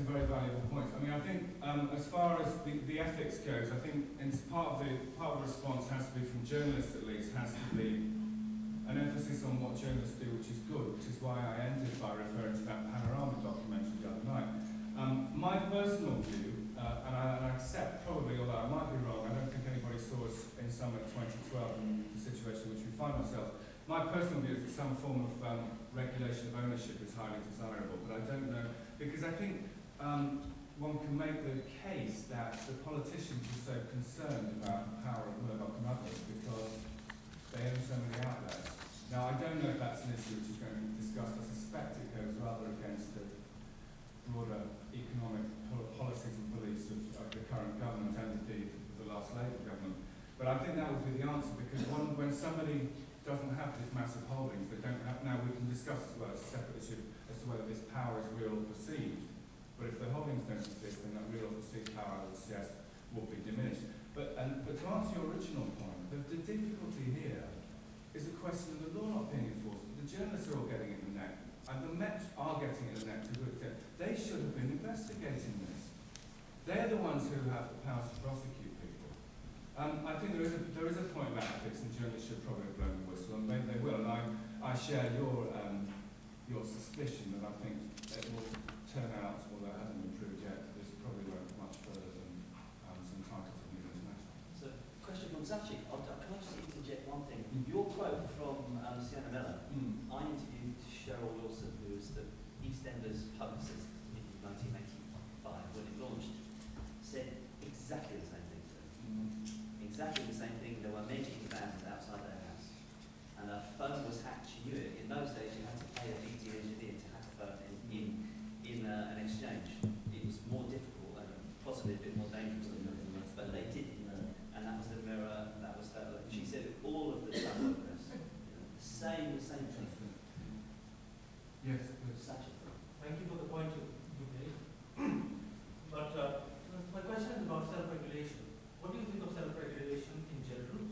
some very valuable points. I mean, I think as far as the ethics goes, I think part of the response has to be, from journalists at least, has to be an emphasis on what journalists do, which is good, which is why I ended by referring to that Panorama documentary the other night. My personal view, and I accept probably, although I might be wrong, I don't think anybody saw us in summer 2012 in the situation in which we find ourselves. My personal view is that some form of regulation of ownership is highly desirable, but I don't know, because I think one can make the case that the politicians are so concerned about the power of Murdoch and others because they own so many outlets. Now, I don't know if that's an issue which is going to be discussed. I suspect it goes rather against the broader economic policies and beliefs of the current government and indeed the last Labour government. But I think that would be the answer, because when somebody doesn't have these massive holdings, they don't have, now we can discuss as well, it's a separate issue as to whether this power is real or perceived. But if the holdings don't exist, then that real or perceived power, I would suggest, will be diminished. But to answer your original point, the difficulty here is a question of the law not being enforced. The journalists are all getting it in the neck, and the Met are getting it in the neck to a good extent. They should have been investigating this. They're the ones who have the powers to prosecute people. I think there is a point about ethics, and journalists should probably have blown the whistle, and maybe they will. And I share your suspicion that I think it will turn out, although it hasn't been proved yet, that this probably won't much further than some titles of New International. So, question from Zachi. Can I just interject one thing? Your quote from Sienna Miller, I interviewed Cheryl Wilson, who was the EastEnders publicist in 1985 when it launched, said exactly the same thing to them. Exactly the same thing. There were many fans outside their house, and her phone was hacked. She knew it. In those days, you had to pay a BT engineer to hack a phone in an exchange. It was more difficult and possibly a bit more dangerous than nothing else, but they did it. And that was the Mirror. That was that. She said all of the stuff was the same thing. Yes, such a thing. Thank you for the point you made. But my question is about self-regulation. What do you think of self-regulation in general?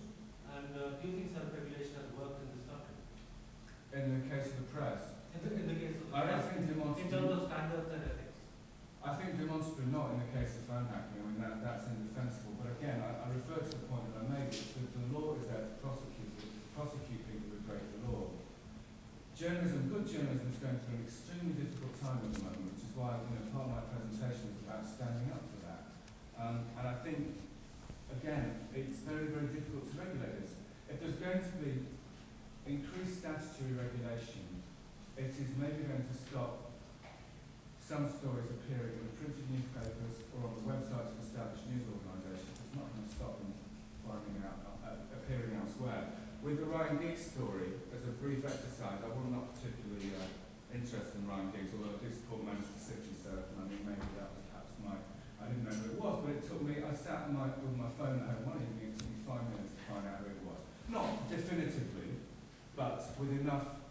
And do you think self-regulation has worked in this country? In the case of the press? In the case of the I press, think in terms of standards and ethics. I think demonstrably not in the case of phone hacking. I mean, that's indefensible. But again, I refer to the point that I made, that the law is there to prosecute people who break the law. Journalism, good journalism, is going through an extremely difficult time at the moment, which is why part of my presentation is about standing up for that. And I think, again, it's very, very difficult to regulate this. If there's going to be increased statutory regulation, it is maybe going to stop some stories appearing in the printed newspapers or on the websites of established news organisations. It's not going to stop them appearing elsewhere. With the Ryan Giggs story, as a brief exercise, I was not particularly interested in Ryan Giggs, although I do support Manchester City, so I mean, maybe that was perhaps I didn't know who it was, but it took me, I sat with my phone at home one evening, it took me 5 minutes to find out who it was. Not definitively, but with enough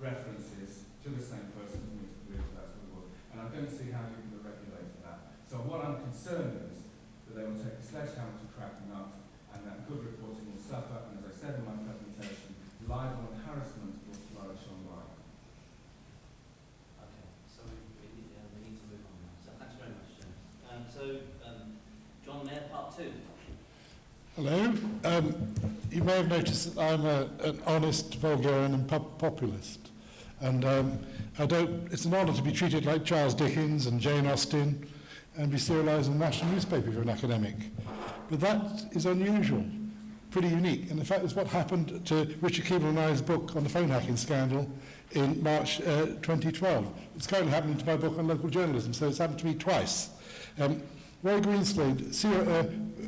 references to the same person for me to believe that's what it was. And I don't see how you can regulate for that. So what I'm concerned is that they will take a sledgehammer to crack them up, and that good reporting will suffer, and as I said in my presentation, libel and harassment will flourish online. Okay, so we need to move on now. So thanks very much, James. John Mair, part 2. Hello. You may have noticed that I'm an honest Vulgarian and populist. And it's an honour to be treated like Charles Dickens and Jane Austen and be serialised in the national newspaper for an academic. But that is unusual, pretty unique. And in fact, it's what happened to Richard Keeble and I's book on the phone hacking scandal in March 2012. It's currently happening to my book on local journalism, so it's happened to me twice. Roy Greenslade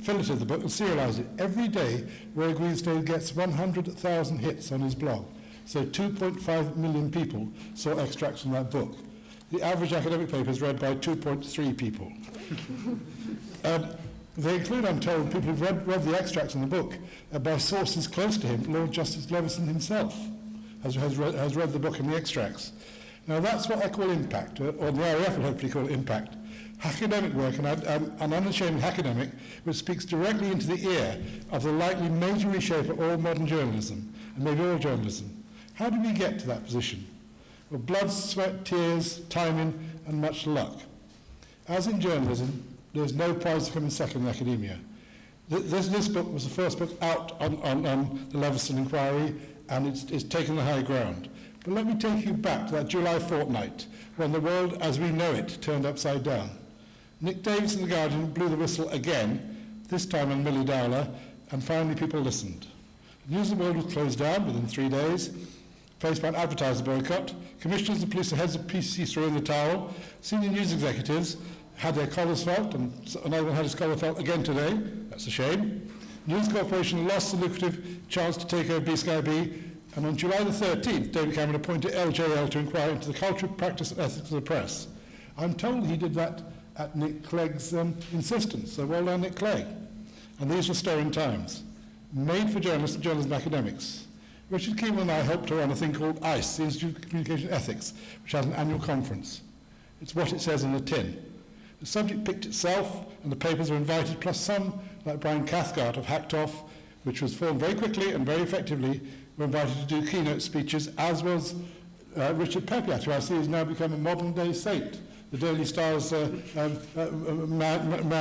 filleted the book and serialised it. Every day, Roy Greenslade gets 100,000 hits on his blog. So 2.5 million people saw extracts from that book. The average academic paper is read by 2.3 people. They include, I'm told, people who've read the extracts in the book by sources close to him. Lord Justice Leveson himself has read the book and the extracts. Now that's what I call impact, or the RAF will hopefully call it impact. Academic work, and an unashamed academic, which speaks directly into the ear of the likely major reshaper of all modern journalism, and maybe all journalism. How did we get to that position? Well, blood, sweat, tears, timing, and much luck. As in journalism, there's no prize for coming second in academia. This book was the first book out on the Leveson inquiry, and it's taken the high ground. But let me take you back to that July fortnight, when the world as we know it turned upside down. Nick Davis in The Guardian blew the whistle again, this time on Millie Dowler, and finally people listened. The News of the World was closed down within 3 days, faced by an advertiser boycott. Commissioners of police and heads of PCC threw in the towel. Senior news executives had their collars felt, and another one had his collar felt again today. That's a shame. News Corporation lost the lucrative chance to take over B-Sky-B, and on July the 13th, David Cameron appointed LJL to inquire into the culture, practice and ethics of the press. I'm told he did that at Nick Clegg's insistence, so well done, Nick Clegg. And these were stirring times, made for journalists and journalism academics. Richard Keeman and I helped to run a thing called ICE, the Institute of Communication Ethics, which has an annual conference. It's what it says on the tin. The subject picked itself, and the papers were invited, plus some, like Brian Cathcart of Hacked Off, which was formed very quickly and very effectively, were invited to do keynote speeches, as was Richard Pepiat, who I see has now become a modern-day saint, the Daily Star's man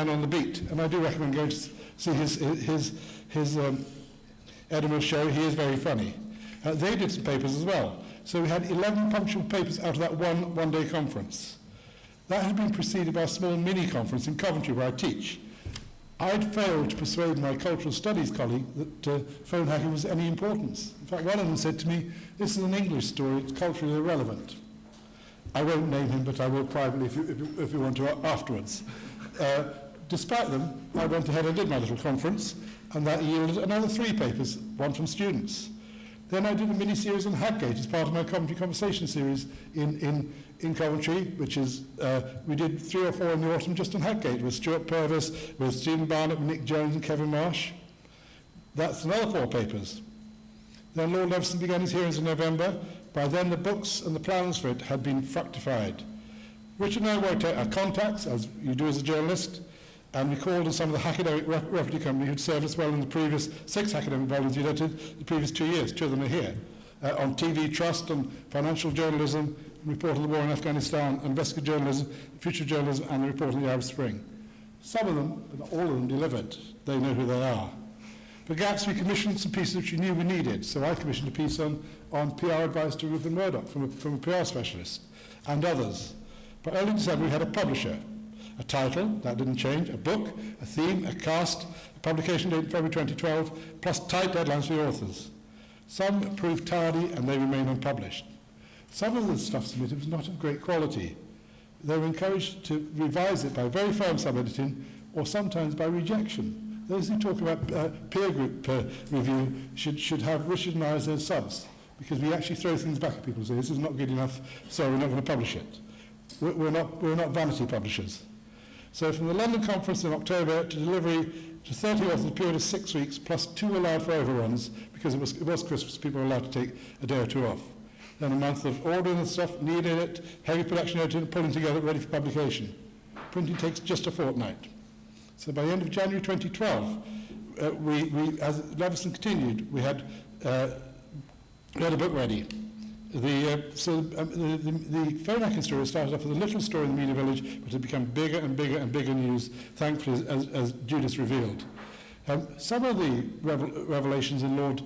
on the beat. And I do recommend going to see his Edinburgh show. He is very funny. They did some papers as well. So we had 11 punctual papers out of that one-day conference. That had been preceded by a small mini-conference in Coventry, where I teach. I'd failed to persuade my cultural studies colleague that phone hacking was any importance. In fact, one of them said to me, "This is an English story, it's culturally irrelevant." I won't name him, but I will privately if you want to afterwards. Despite them, I went ahead and did my little conference, and that yielded another 3 papers, one from students. Then I did a mini-series on Hadgate as part of my Coventry Conversation series in Coventry, which is, we did 3 or 4 in the autumn just on Hadgate, with Stuart Purvis, with Stephen Barnett, Nick Jones and Kevin Marsh. That's another 4 papers. Then Lord Leveson began his hearings in November. By then the books and the plans for it had been fructified. Richard and I worked out our contacts, as you do as a journalist, and we called on some of the academic repertory company who'd served us well in the previous 6 academic volumes we'd edited the previous 2 years. 2 of them are here. On TV Trust, on financial journalism, report on the war in Afghanistan, investigative journalism, future journalism, and the report on the Arab Spring. Some of them, but not all of them, delivered. They know who they are. For gaps, we commissioned some pieces which we knew we needed. So I commissioned a piece on PR advice to Rupert Murdoch from a PR specialist, and others. By early December, we had a publisher. A title, that didn't change, a book, a theme, a cast, a publication date in February 2012, plus tight deadlines for the authors. Some proved tardy and they remain unpublished. Some of the stuff submitted was not of great quality. They were encouraged to revise it by very firm sub-editing or sometimes by rejection. Those who talk about peer group review should have Richard and I as their subs, because we actually throw things back at people and say, this is not good enough, so we're not going to publish it. We're not vanity publishers. So from the London conference in October to delivery to 30 authors, a period of 6 weeks, plus 2 allowed for overruns, because it was Christmas, people were allowed to take a day or 2 off. Then a month of ordering the stuff, needing it, heavy production editing, pulling together, ready for publication. Printing takes just a fortnight. So by the end of January 2012, as Leveson continued, we had a book ready. The phone hacking story started off with a little story in the media village, but it became bigger and bigger and bigger news, thankfully, as Judas revealed. Some of the revelations in Lord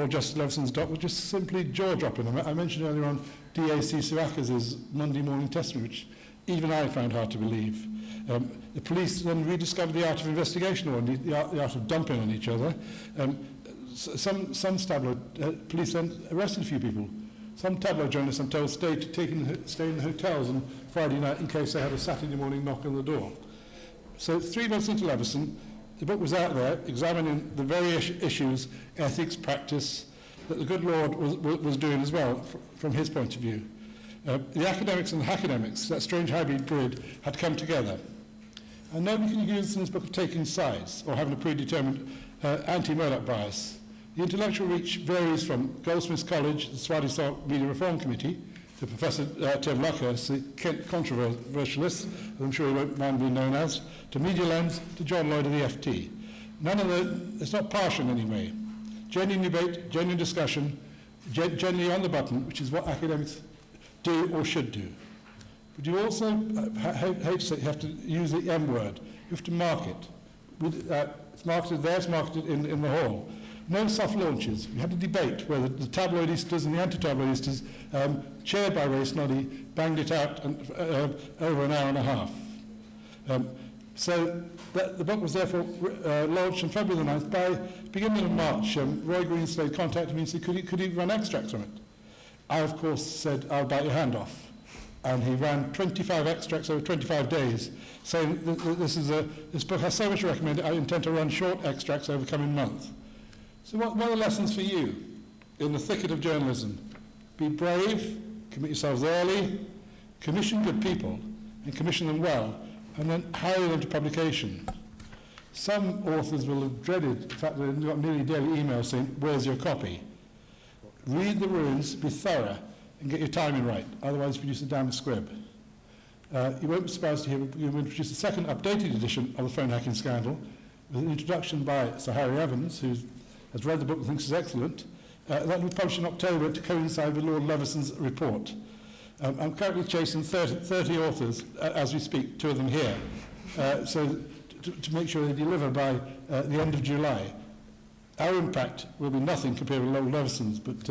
Justice Leveson's doc were just simply jaw-dropping. I mentioned earlier on D.A.C. Sirakis' Monday morning testimony, which even I found hard to believe. The police then rediscovered the art of investigation, or the art of dumping on each other. Some tabloid police then arrested a few people. Some tabloid journalists, I'm told, stayed in hotels on Friday night in case they had a Saturday morning knock on the door. So 3 months into Leveson, the book was out there examining the very issues, ethics, practice, that the good Lord was doing as well from his point of view. The academics and the hackademics, that strange hybrid grid, had come together. And nobody can accuse us in this book of taking sides or having a predetermined anti-Murdoch bias. The intellectual reach varies from Goldsmiths College, the Swaddy Salt Media Reform Committee, to Professor Tim Luckhurst, the Kent controversialist, as I'm sure he won't mind being known as, to Media Lens, to John Lloyd of the FT. None of it's not partial in any way. Genuine debate, genuine discussion, genuinely on the button, which is what academics do or should do. But you also, hate to say, you have to use the M word. You have to market. It's marketed there, it's marketed in the hall. No soft launches. We had a debate where the tabloidistas and the anti-tabloidistas, chaired by Ray Snoddy, banged it out over an hour and a half. So the book was therefore launched on February the 9th. By beginning of March, Roy Greenslade contacted me and said, could he run extracts from it? I, of course, said, I'll bite your hand off. And he ran 25 extracts over 25 days, saying this book has so much to recommend, I intend to run short extracts over the coming month. So what are the lessons for you in the thicket of journalism? Be brave, commit yourselves early, commission good people, and commission them well, and then hurry them to publication. Some authors will have dreaded the fact that they've got nearly daily emails saying, where's your copy? Read the rules, be thorough, and get your timing right, otherwise produce a damn squib. You won't be surprised to hear we will introduce a second updated edition of the phone hacking scandal with an introduction by Sir Harry Evans, who has read the book and thinks it's excellent. That will be published in October to coincide with Lord Levison's report. I'm currently chasing 30 authors as we speak, 2 of them here, so to make sure they deliver by the end of July. Our impact will be nothing compared with Lord Levison's, but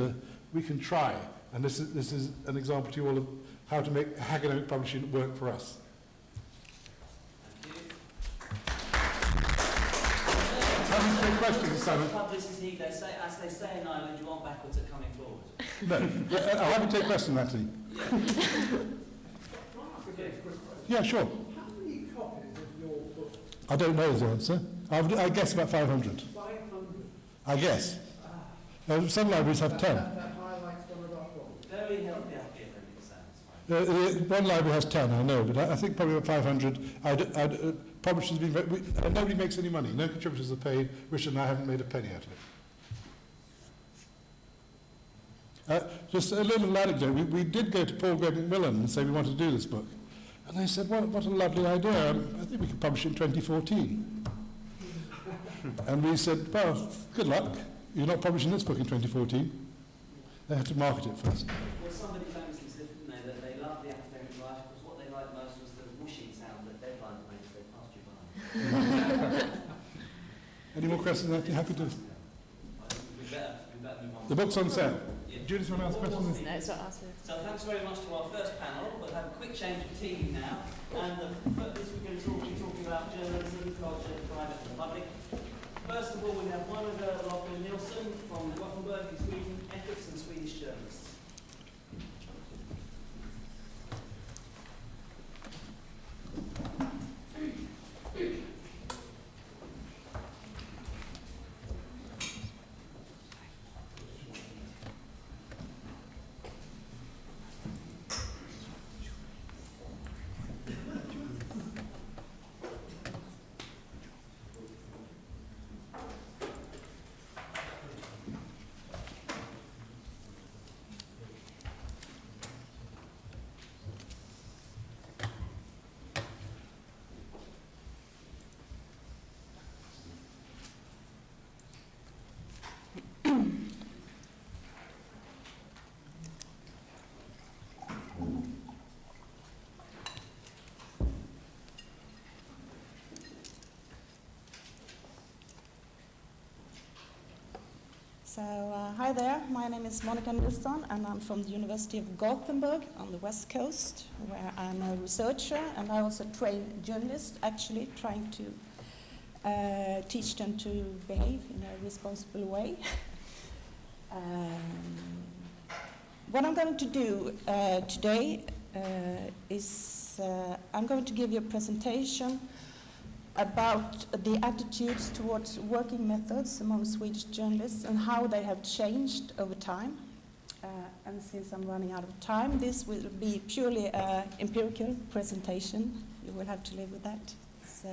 we can try. And this is an example to you all of how to make academic publishing work for us. Thank you. Questions, Simon? Publicity, as they say in Ireland, you want backwards at coming forward. No, I'll have you take questions, Anthony. Yeah, sure. How many copies of your book? I don't know the answer. I guess about 500. 500? I guess. Some libraries have 10. That highlights one of our problems. Very healthy academic sounds. One library has 10, I know, but I think probably about 500. Publishers have been nobody makes any money. No contributors are paid. Richard and I haven't made a penny out of it. Just a little anecdote. We did go to Paul Greg Macmillan and say we want to do this book. And they said, what a lovely idea. I think we could publish it in 2014. And we said, well, good luck. You're not publishing this book in 2014. They had to market it first. Well, somebody famously said, didn't they, that they loved the academic life because what they liked most was the whooshing sound that deadline made as they passed you by. Any more questions? I'd be happy to. We better move on. The book's on sale. Yeah. Judith, you want to ask questions? No, it's not answered. So thanks very much to our first panel. We'll have a quick change of team now. And this we're going to be talking about journalism, culture, private and public. First of all, we have one of Lofgren Nilsson from Gothenburg in Sweden, ethics and Swedish journalists. So, hi there, my name is Monica Nilsson and I'm from the University of Gothenburg on the West Coast, where I'm a researcher and I also train journalists, actually trying to teach them to behave in a responsible way. What I'm going to do today is I'm going to give you a presentation about the attitudes towards working methods among Swedish journalists and how they have changed over time. And since I'm running out of time, this will be purely an empirical presentation. You will have to live with that. So.